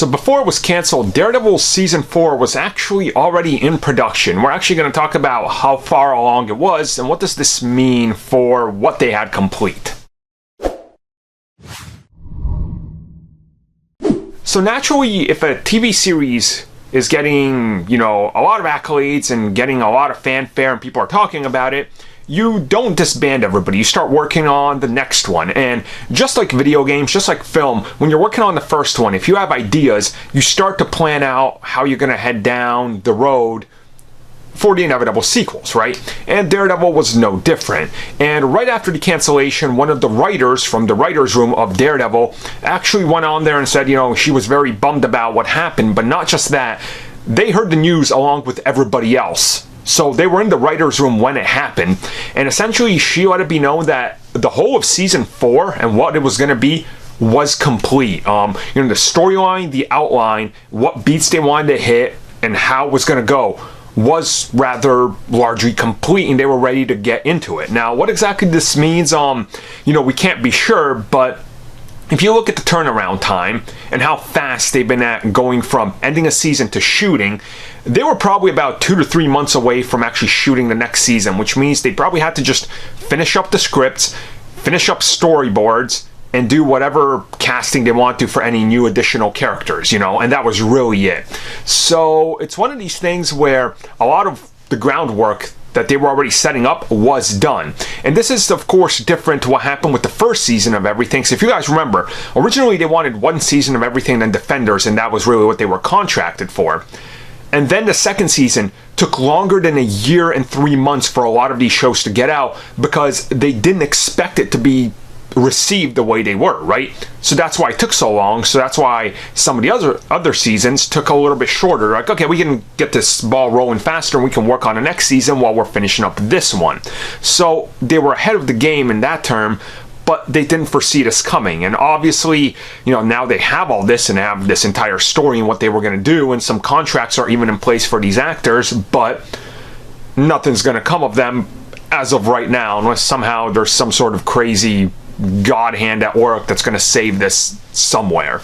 So before it was canceled, Daredevil Season 4 was actually already in production. We're actually going to talk about how far along it was and what does this mean for what they had complete. So naturally, if a TV series is getting, a lot of accolades and getting a lot of fanfare and people are talking about it, you don't disband everybody. You start working on the next one. And just like video games, just like film, when you're working on the first one, if you have ideas, you start to plan out how you're going to head down the road for the inevitable sequels, right? And Daredevil was no different. And right after the cancellation, one of the writers from the writer's room of Daredevil actually went on there and said, she was very bummed about what happened, but not just that. They heard the news along with everybody else. So they were in the writer's room when it happened, and essentially she let it be known that the whole of Season 4 and what it was going to be was complete. The storyline, the outline, what beats they wanted to hit, and how it was going to go was rather largely complete, and they were ready to get into it. Now, what exactly this means, we can't be sure, but if you look at the turnaround time and how fast they've been at going from ending a season to shooting, they were probably about 2 to 3 months away from actually shooting the next season, which means they probably had to just finish up the scripts, finish up storyboards, and do whatever casting they want to for any new additional characters, and that was really it. So it's one of these things where a lot of the groundwork that they were already setting up was done. And this is, of course, different to what happened with the first season of everything. So if you guys remember, originally they wanted one season of everything, then Defenders, and that was really what they were contracted for. And then the second season took longer than 1 year and 3 months for a lot of these shows to get out because they didn't expect it to be received the way they were, right? So that's why it took so long. So that's why some of the other seasons took a little bit shorter. Like, okay, we can get this ball rolling faster and we can work on the next season while we're finishing up this one. So they were ahead of the game in that term, but they didn't foresee this coming. And obviously, now they have all this and have this entire story and what they were going to do, and some contracts are even in place for these actors, but nothing's going to come of them as of right now, unless somehow there's some sort of crazy God hand at work that's going to save this somewhere.